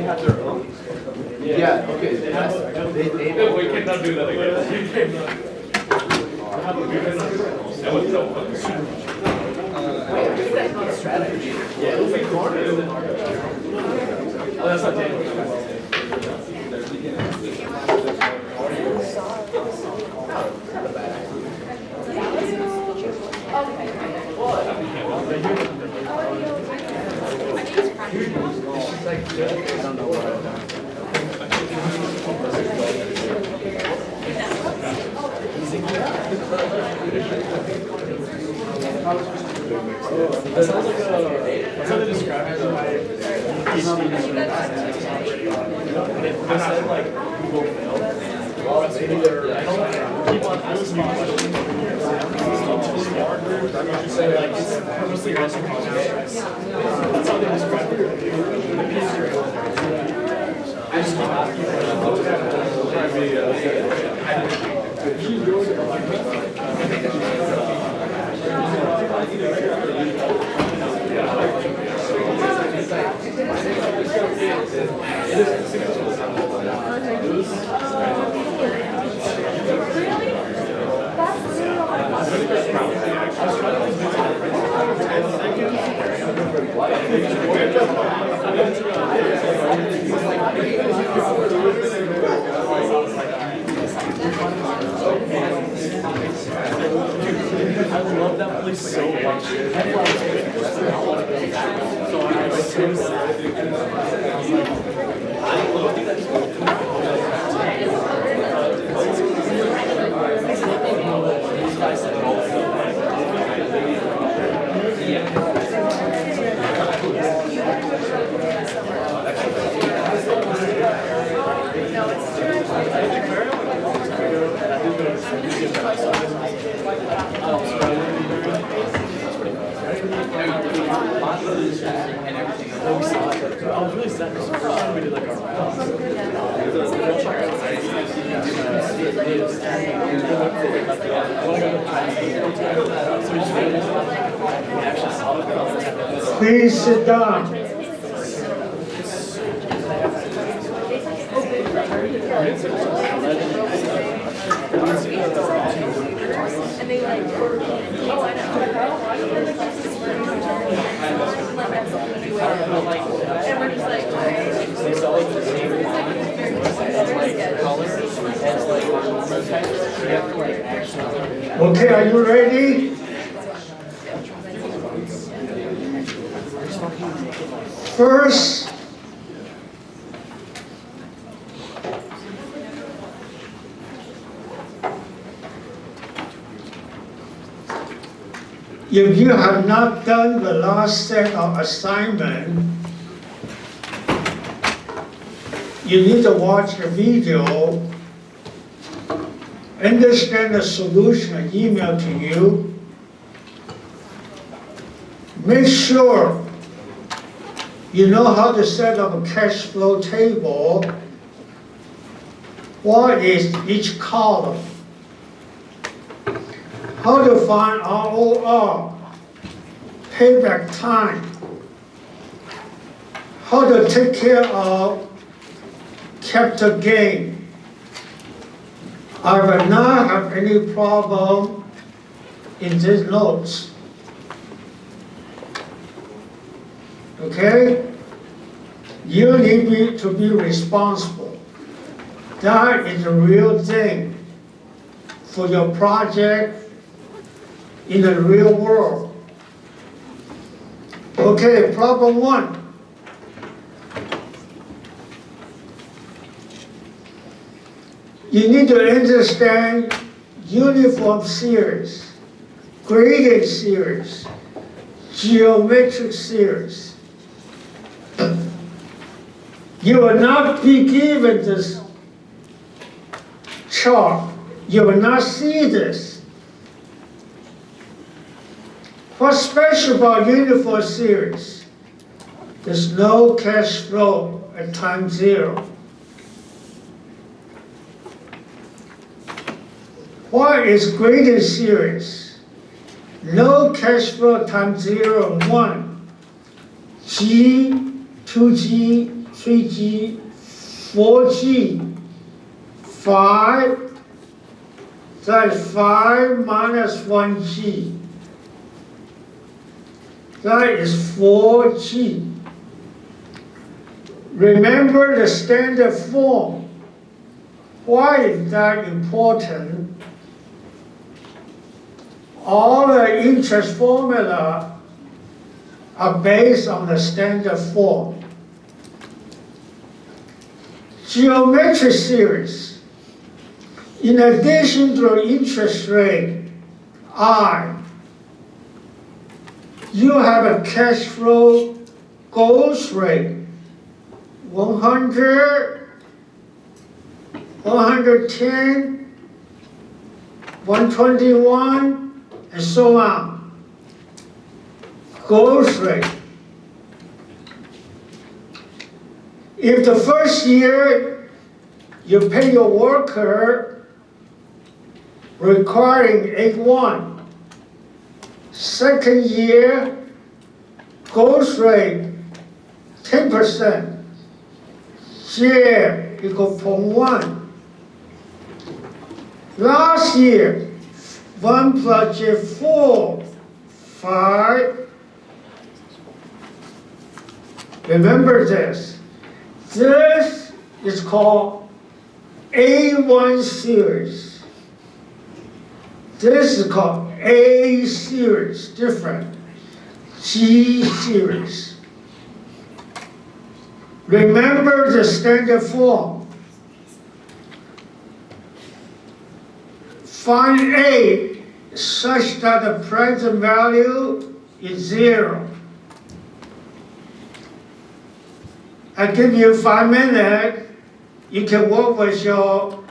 have their own. Yeah, okay. They We cannot do that again. strategy. Yeah, it'll be corner. Oh, that's not Daniel. That sounds like that's how they describe it. They said like Google failed. Maybe they're I don't keep on asking say like it's purposely causing context. That's how they describe it. I just keep I love that place so much. So I was so I was really sad because the first time we did like our rounds. Please sit down. And they like, oh, I know. And we're just like, Okay, are you ready? First, if you have not done the last set of assignment, you need to watch the video, understand the solution emailed to you. Make sure you know how to set up a cash flow table. What is each column? How to find ROR, payback time. How to take care of capital gain. I will not have any problem in these notes. Okay? You need to be responsible. That is the real thing for your project in the real world. Okay, problem one. You need to understand uniform series, graded series, geometric series. You will not be given this chart. You will not see this. What's special about uniform series? There's no cash flow at time zero. What is graded series? No cash flow at time 0 and 1. G, 2G, 3G, 4G, 5, that is 5 minus 1G. That is 4G. Remember the standard form. Why is that important? All the interest formula are based on the standard form. Geometric series. In addition to the interest rate, I, you have a cash flow growth rate, 100, 110, 121, and so on. Growth rate. If the first year you pay your worker requiring 8.1, second year growth rate 10%, share equal 0.1. Last year 1 plus J 4, 5. Remember this. This is called A1 series. This is called A series, different. G series. Remember the standard form. Find A such that the present value is 0. I give you 5 minutes. You can work with your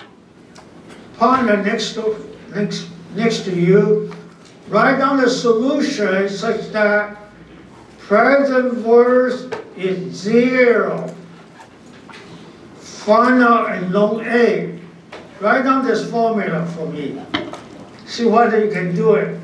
partner next to you. Write down the solution such that present worth is 0. Final and long A. Write down this formula for me. See whether you can do it.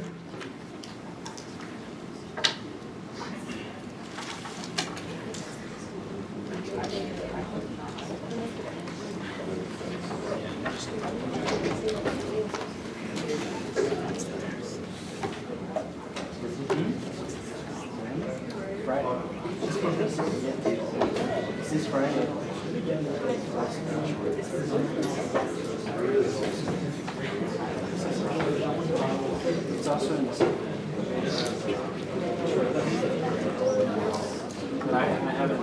Is this Friday? It's also in the but I haven't.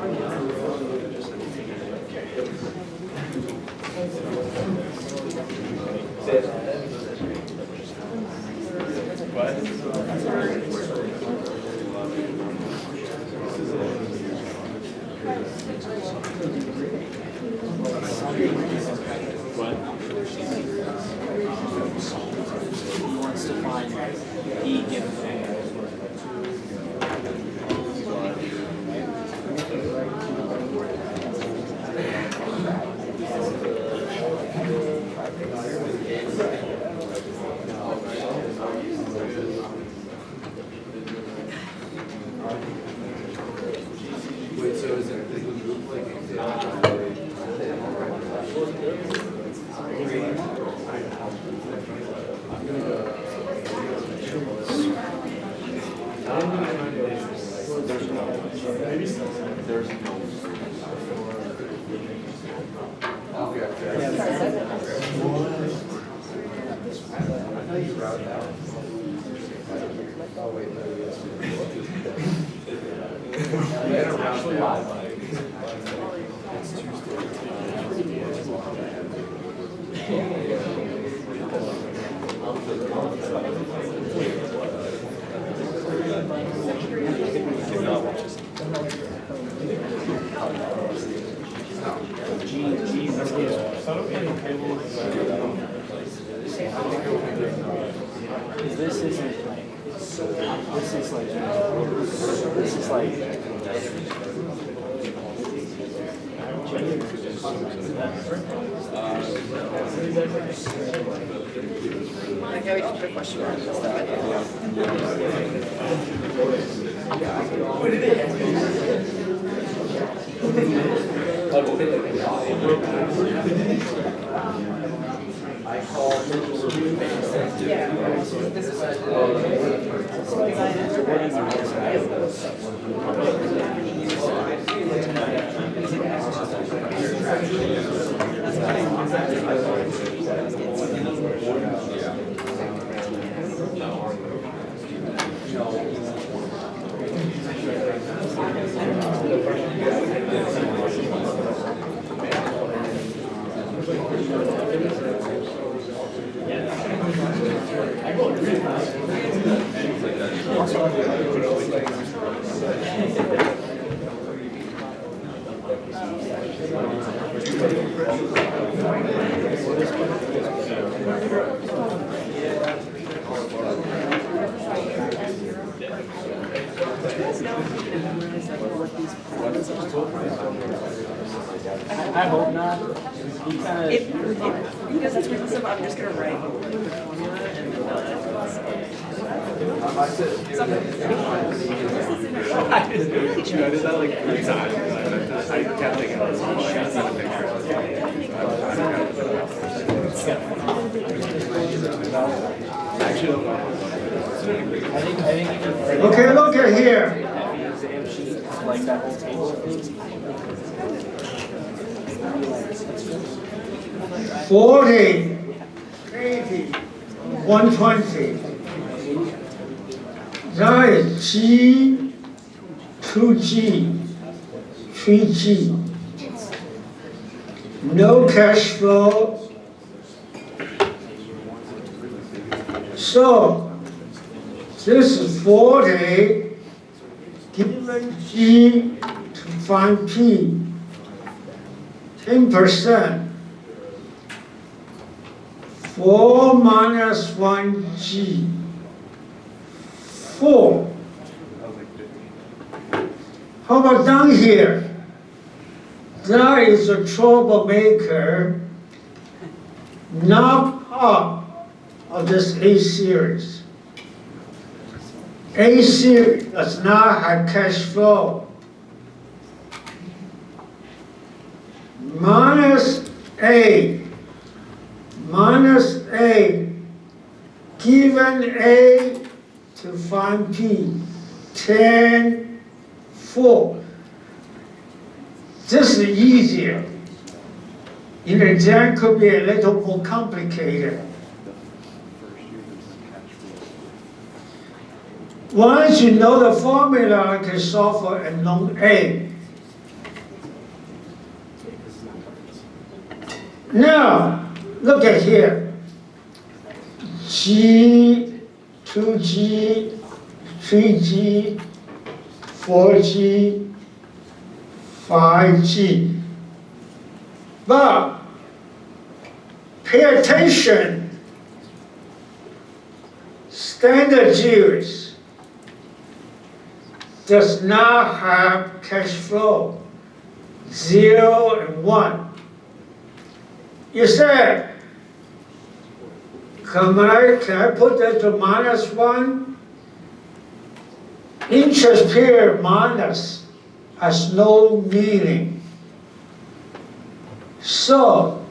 He wants to find E given A. Wait, so is it a group like there's no. I know you routed out. Oh wait, no, yes. It's This isn't like, this is like, I can't wait to put a question mark. I call. I hope not. He kind If of. he does that's reasonable, I'm just gonna write the formula and I did that like 3 times. I kept thinking about I think you can. Okay, look at here. The exam sheet, like that whole table of things. 40, 80, 120. That is G, 2G, 3G. No cash flow. So, this is 40, given G to find P, 10%. 4 minus 1G, 4. How about down here? That is a troublemaker, not part of this A series. A series does not have cash flow. Minus A, given A to find P, 10, 4. This is easier. In the exam could be a little more complicated. Once you know the formula, you can solve for unknown A. Now, look at here. G, 2G, 3G, 4G, 5G. But pay attention. Standard series does not have cash flow. 0 and 1. You said, can I put that to minus 1? Interest period minus has no meaning. So,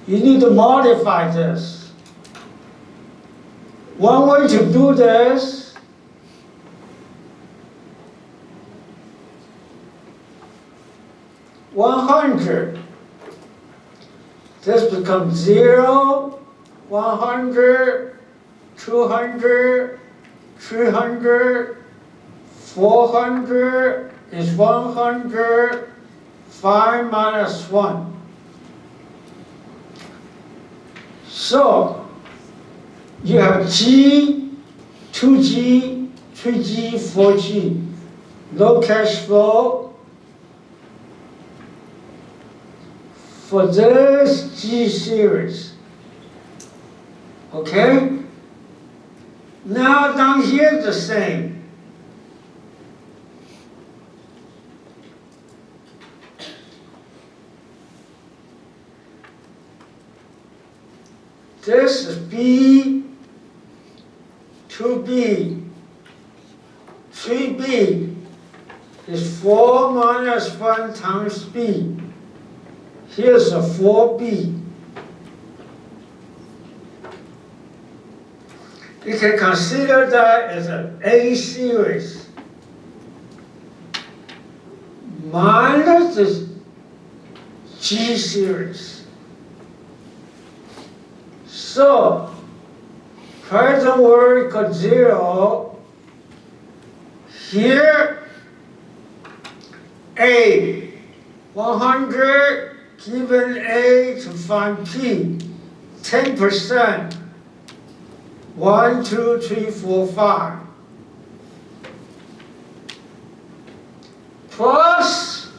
you need to modify this. One way to do this $100. This becomes 0, 100, 200, 300, 400 is 100, 5 minus 1. So, you have G, 2G, 3G, 4G. No cash flow. For this G series. Okay? Now down here the same. This is B, 2B, 3B is 4 minus 1 times b. Here's a 4b. You can consider that as an A series minus the G series. So, present world equals 0. Here, A, 100, given A to find P, 10%. 1, 2, 3, 4, 5. Plus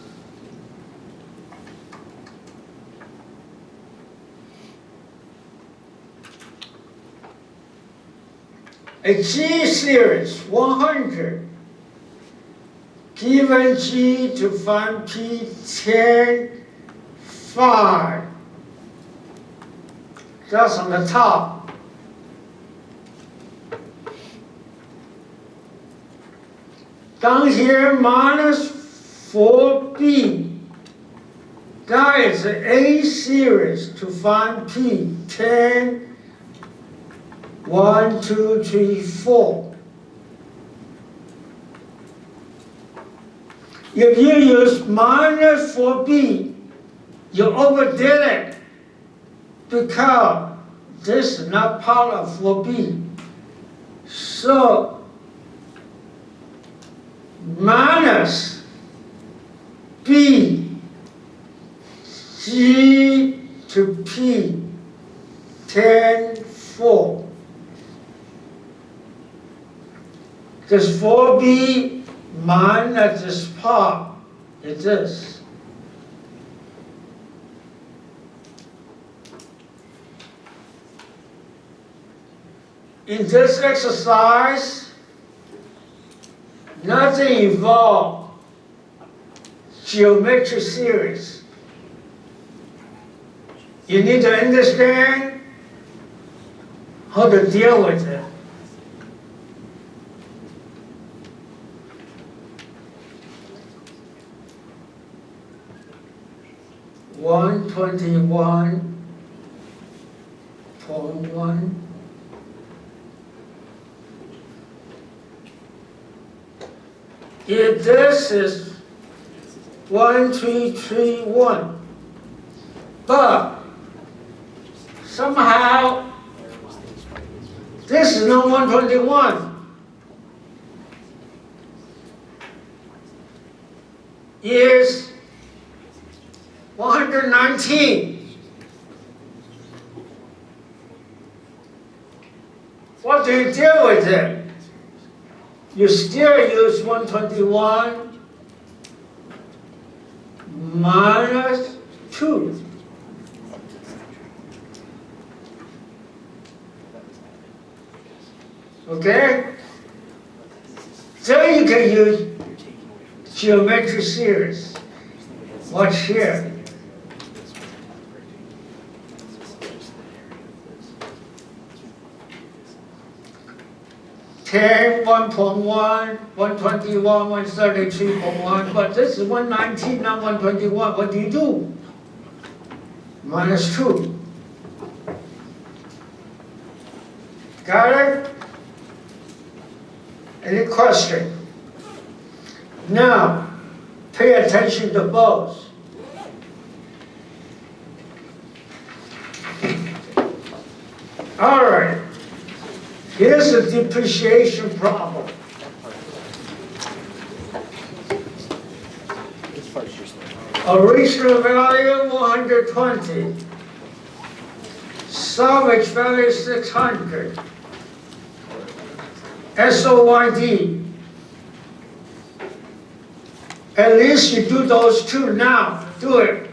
a G series, 100, given G to find P, 10, 5. That's on the top. Down here, minus 4b. That is the A series to find P, 10, 1, 2, 3, 4. If you use minus 4b, you overdid it because this is not part of 4b. So, minus b g to p 10 4. This 4b minus this part is this. In this exercise, nothing involved geometric series. You need to understand how to deal with it. (121.1) If this is 1331, but somehow this is not 121, is 119. What do you deal with it? You still use 121 minus 2. Okay? Then you can use geometric series. Watch here. 10, 1.1, 121, 133.1, but this is 119, not 121. What do you do? Minus 2. Got it? Any question? Now, pay attention to both. All right. Here's a depreciation problem. Original value 120. Salvage value 600. SOYD. At least you do those two now. Do it.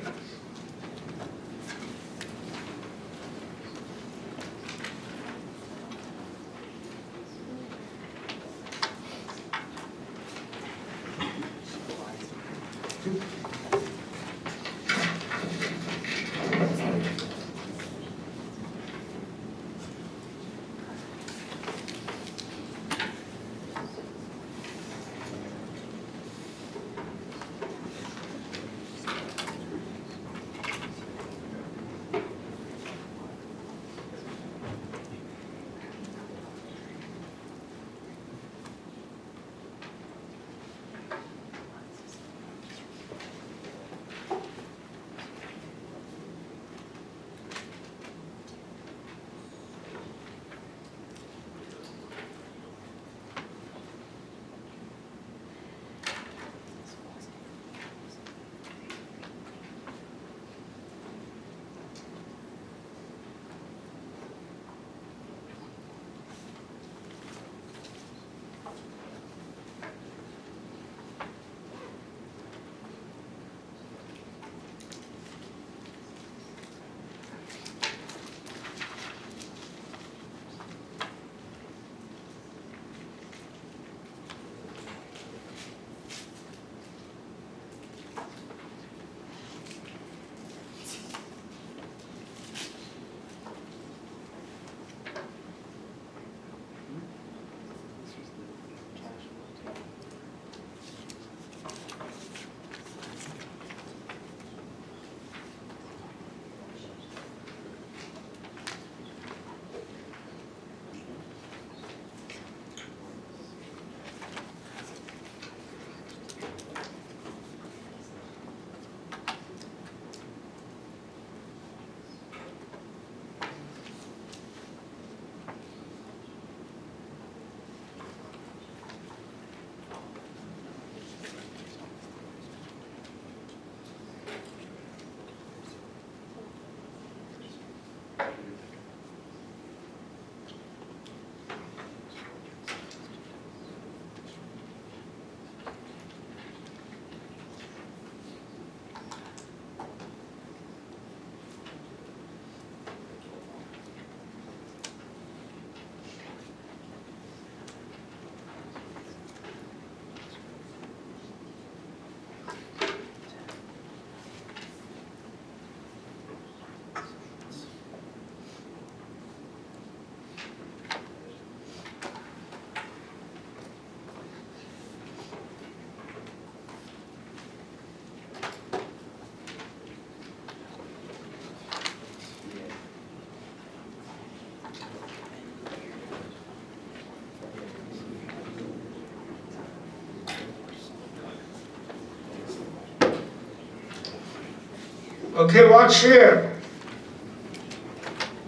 Okay, watch here.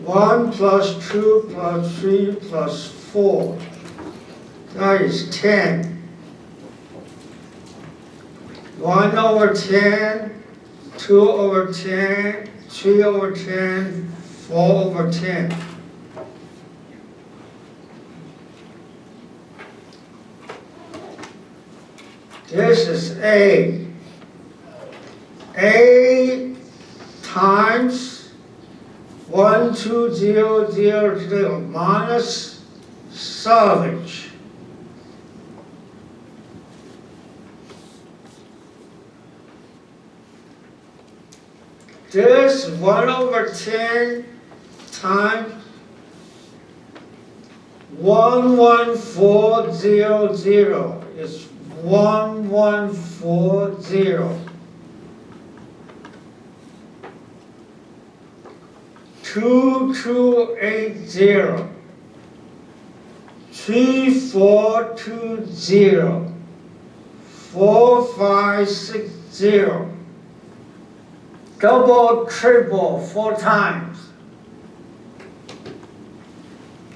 1 plus 2 plus 3 plus 4. That is 10. 1 over 10, 2 over 10, 3 over 10, 4 over 10. This is A. A times 12000 minus salvage. This 1 over 10 times 11400 is 1140. 2280. 3420. 4560. Double, triple, 4 times.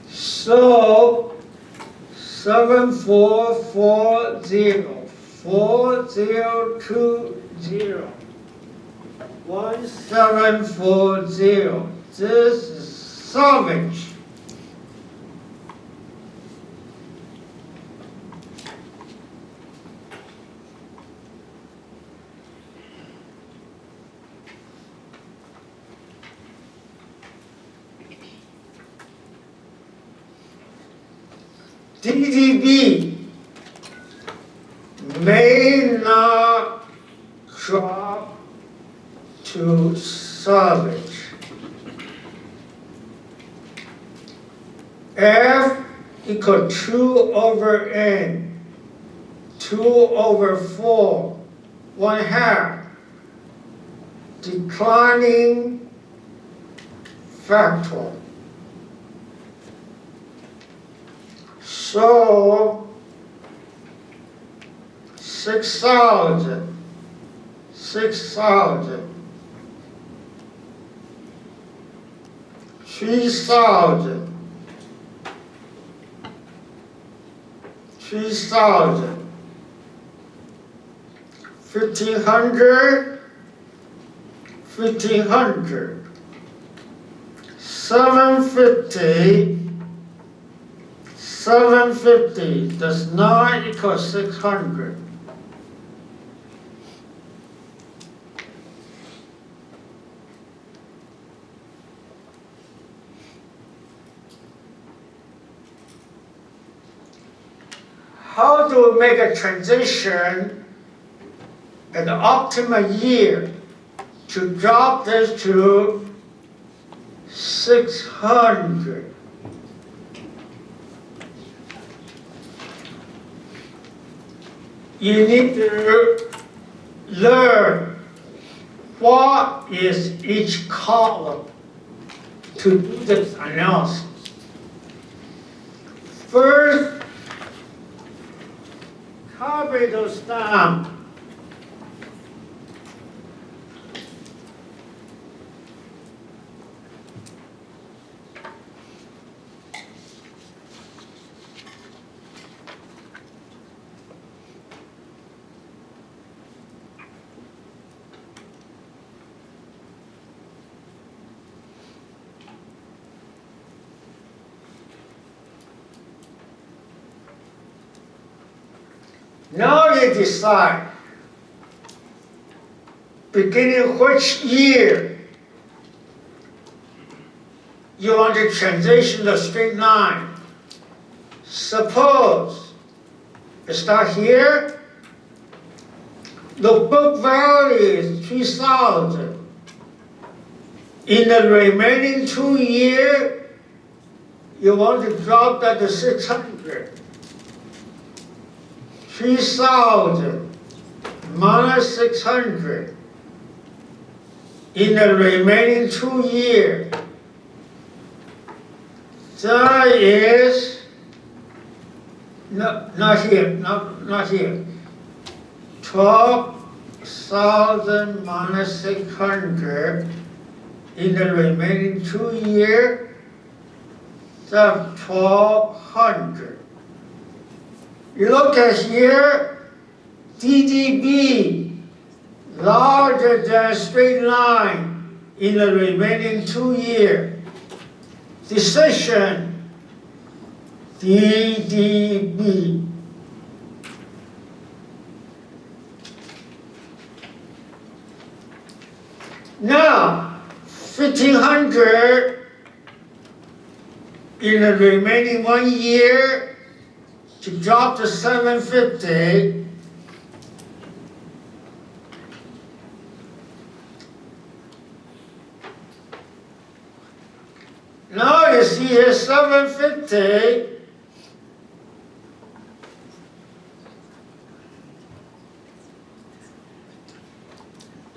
So 7440, 4020, 1740. This is salvage. DDB may not drop to salvage. F equal 2 over n, 2 over 4, 1/2, declining factor. So 6,000, 6,000, 3,000, 3,000, 1,500, 1,500, 750. 750 does not equal 600. How do we make a transition at the optimal year to drop this to 600? You need to learn what is each column to do this analysis. First, copy those down. Now you decide, beginning which year you want to transition the straight line. Suppose you start here, the book value is 3,000. In the remaining 2 years, you want to drop that to 600. 3,000 minus 600 in the remaining 2 years. That is not here. 12, 6,000 minus 600 in the remaining 2 years, that's 1,200. You look at here, DDB larger than straight line in the remaining 2 years. Decision DDB. Now, 1,500 in the remaining 1 year to drop to 750. Now you see here 750.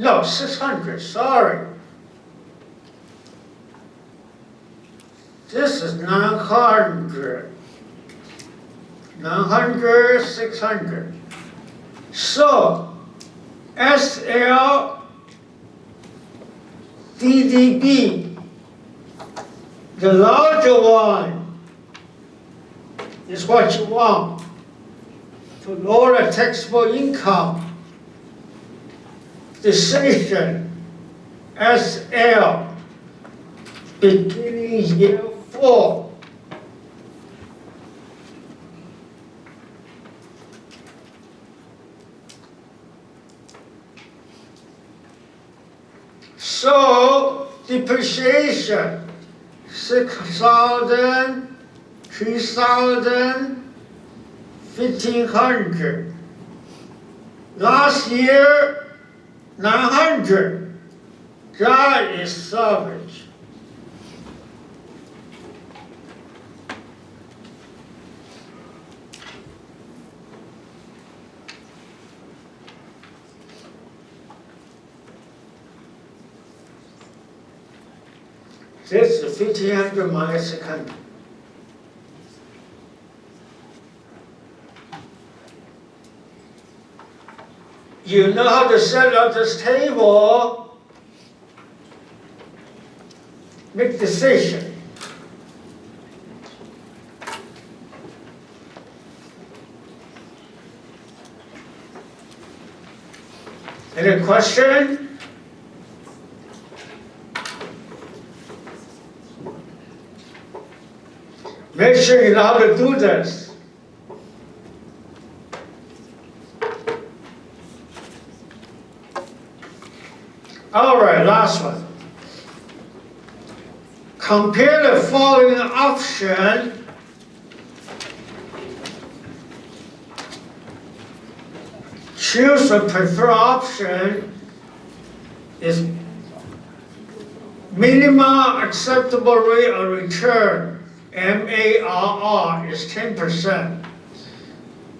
No, 600, sorry. This is 900. 900, 600. So, SL, DDB, the larger one is what you want to lower the taxable income. Decision SL beginning year 4. So depreciation 6,000, 3,000, 1,500. Last year 900. That is savage. This is 1,500 minus 600. You know how to set up this table, make decision. Any question? Make sure you know how to do this. All right, last one. Compare the following option. Choose the preferred option is minimum acceptable rate of return, MARR, is 10%.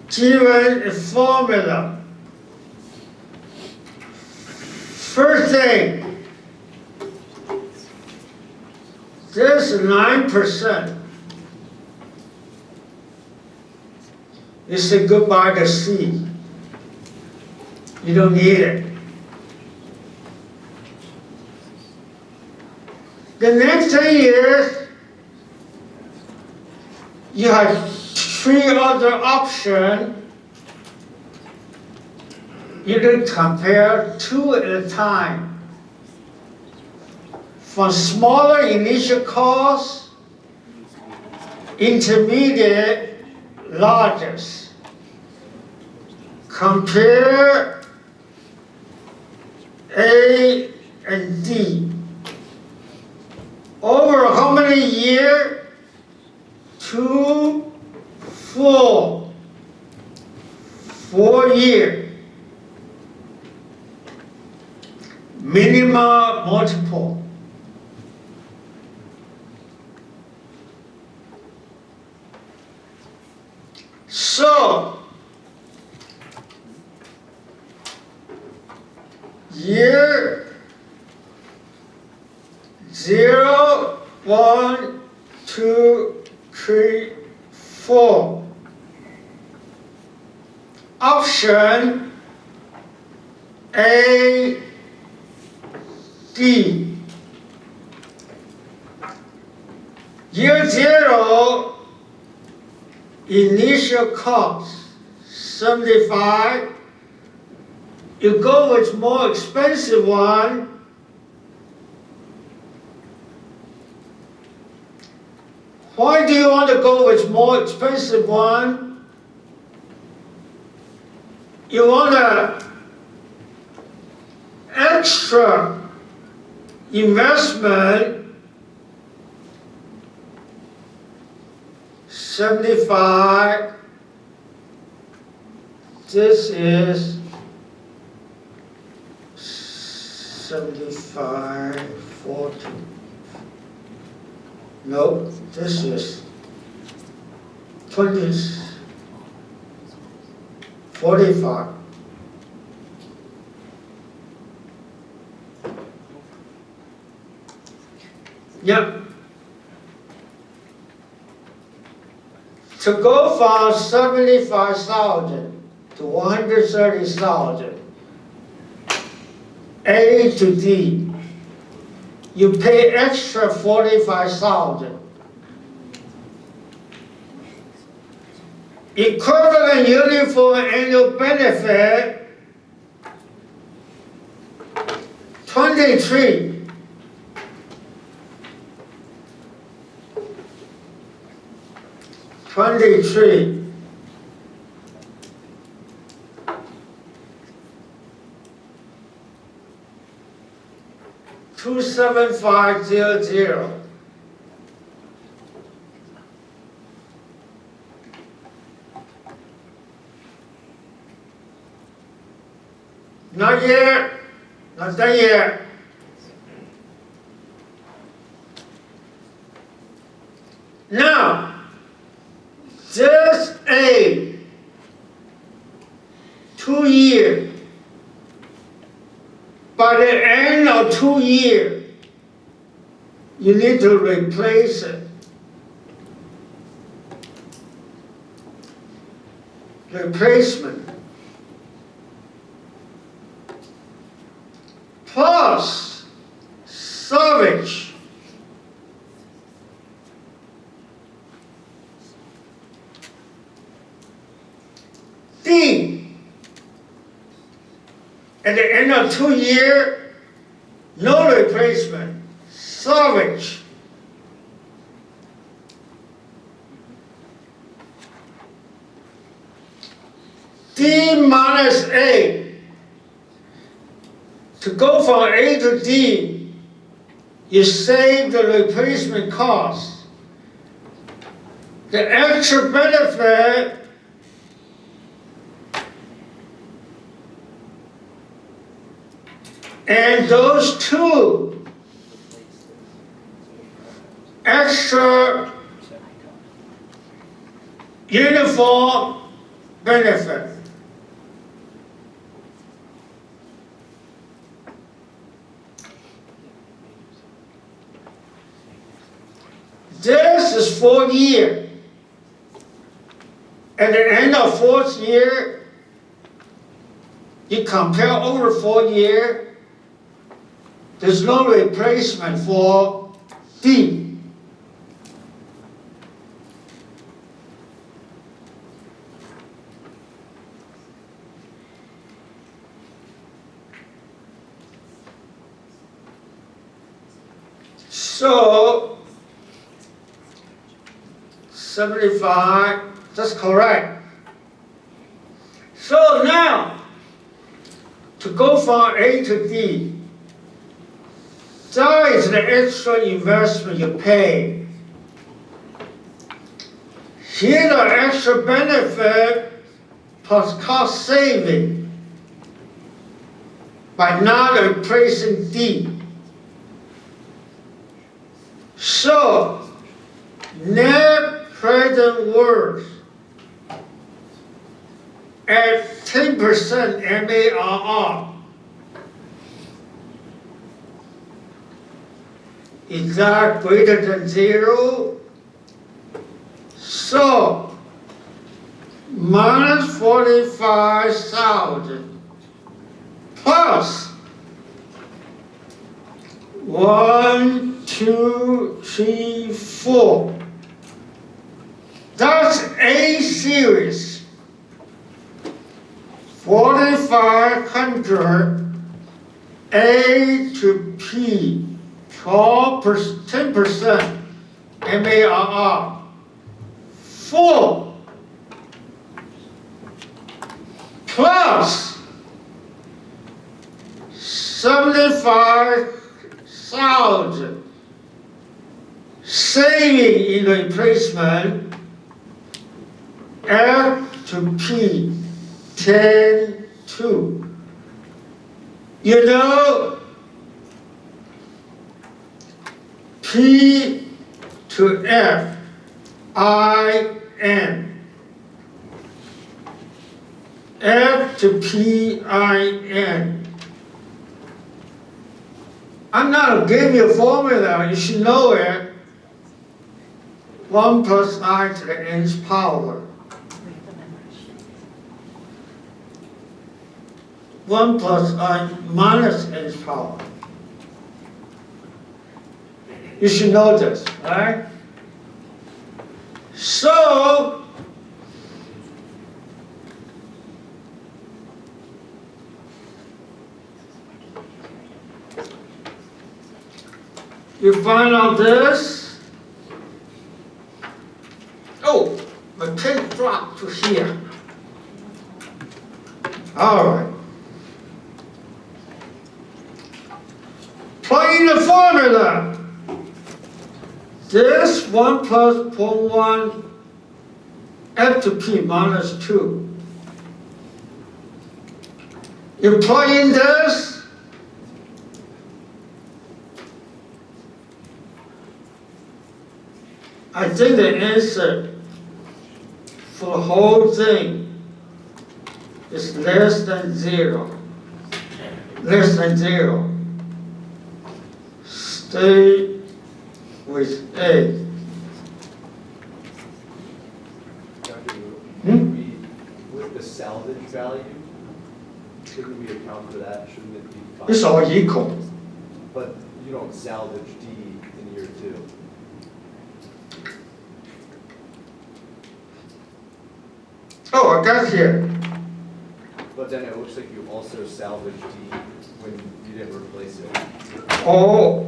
Given a formula. First thing, this is 9%. This is goodbye to C. You don't need it. The next 10 years, you have 3 other options. You can compare 2 at a time. From smaller initial cost, intermediate, largest. Compare A and D. Over how many years? 2, 4. 4 years. Minimum multiple. So, year 0, 1, 2, 3, 4. Option A, D. Year 0, initial cost, 75. You go with more expensive one. Why do you want to go with more expensive one? You want a extra investment, 75. This is 75, 40. No, this is 20, 45. Yep. To go from 75,000 to 130,000, A to D, you pay extra 45,000. Equivalent uniform annual benefit, 23. $23. $27500. Not yet. Not done yet. Now, just a 2 year. By the end of 2 years, you need to replace it. Replacement. Plus salvage. D. At the end of 2 years, no replacement, salvage. D minus A. To go from A to D, you save the replacement cost. The extra benefit and those two extra uniform benefit. This is 4 years. At the end of 4th year, you compare over 4 years, there's no replacement for D. So, 75, that's correct. So now, to go from A to D, that is the extra investment you pay. Here the extra benefit plus cost saving by not replacing D. So, net present worth at 10% MARR. Is that greater than 0? So, minus 45,000 plus 1, 2, 3, 4. That's A series. 4,500 A to P, 10% MARR. 4 plus 75,000 saving in replacement. F to P, 10, 2. You know, P to F, I, N. F to P, I, N. I'm not giving you a formula, you should know it. 1 plus I to the nth power. 1 plus I minus nth power. You should know this, right? So, you find out this. Oh, my pen dropped to here. All right. Plug in the formula. This 1 plus 0.1 F to P minus 2. You plug in this. I think the answer for the whole thing is less than 0. Less than 0. Stay with A. With the salvage value, shouldn't we account for that? Shouldn't it be 5? It's all equal. But you don't salvage D in year 2. Oh, I got here. But then it looks like you also salvaged D when you didn't replace it. Oh,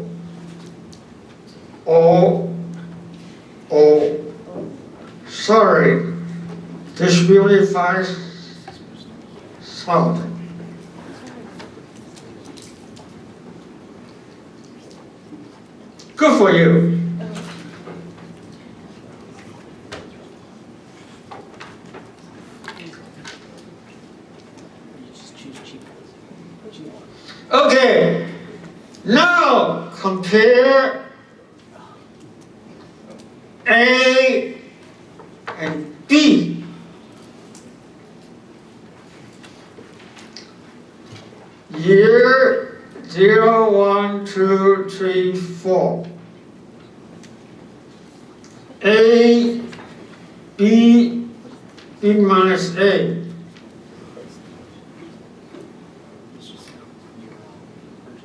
sorry. This should be only 5,000. Good for you. Okay, now compare A and B. Year 0, 1, 2, 3, 4. A, B, B minus A.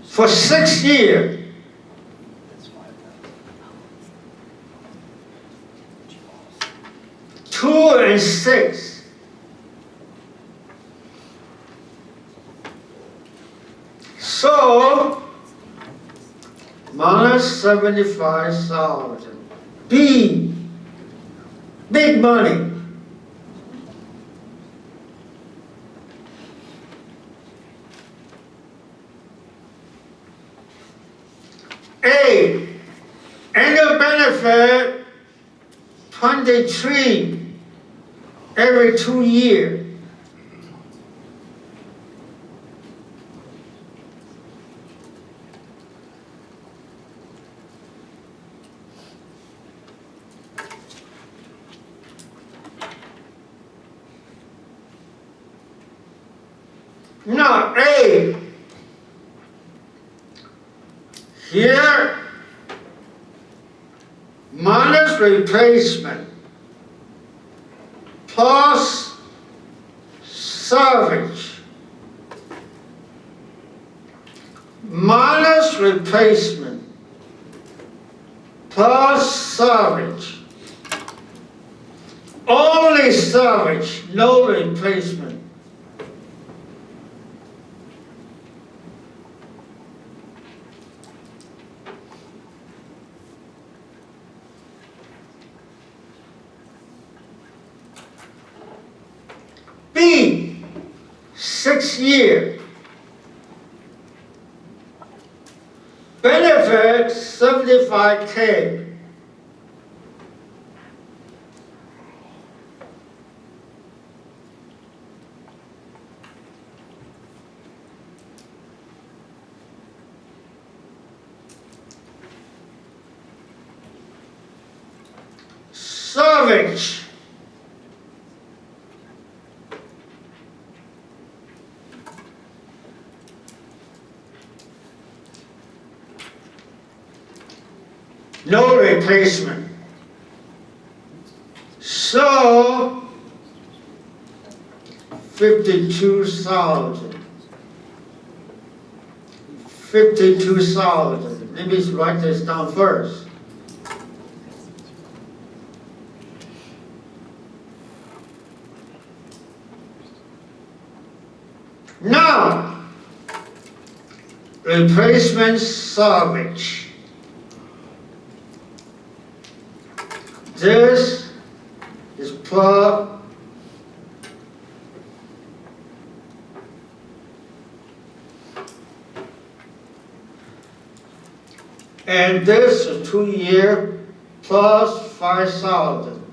For 6 years. Two and 6. So, minus 75,000. B, big money. A, annual benefit 23 every 2 years. Now A, here minus replacement plus salvage. minus replacement plus salvage. Only salvage, no replacement. B, 6 year. Benefit 75K. Salvage. No replacement. So 52,000. 52,000. Let me write this down first. Now, replacement salvage. This is per and this is 2 year plus 5,000.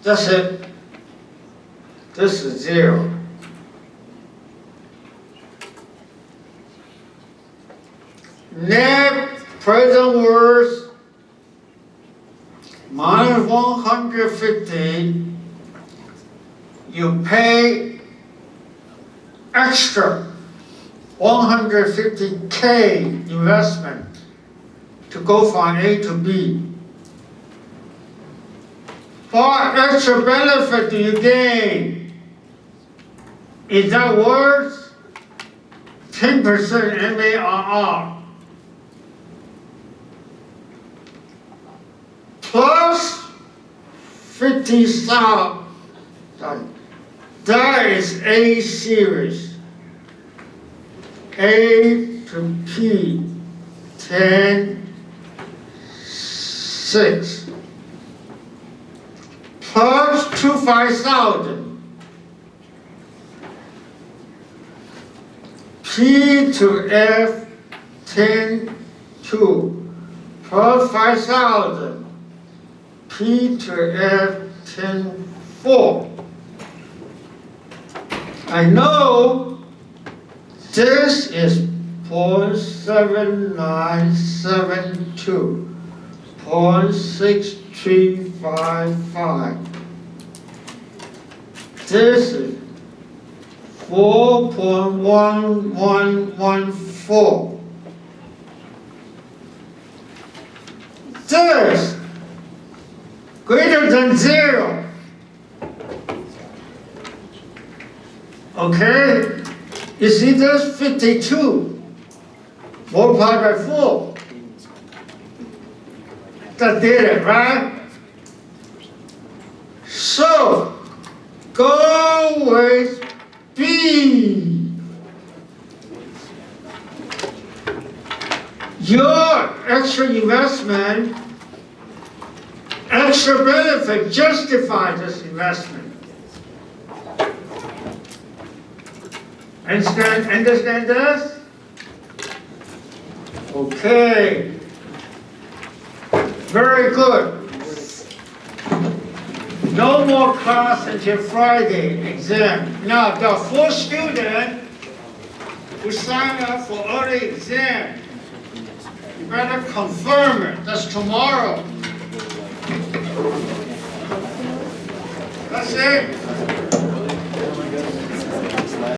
That's it. This is 0. Net present worth minus 150. You pay extra 150K investment to go from A to B. What extra benefit do you gain? Is that worth 10% MARR? Plus 50,000. That is A series. A to P, 10, 6. Plus 25,000. P to F, 10, 2. Plus 5,000. P to F, 10, 4. I know this is 0.7972, 0.6355. This is 4.1114. This greater than 0. Okay? You see this 52 multiplied by 4. That did it, right? So, go with B. Your extra investment, extra benefit justifies this investment. Understand this? Okay. Very good. No more class until Friday exam. Now, the 4 students who sign up for early exam, you better confirm it. That's tomorrow. That's it.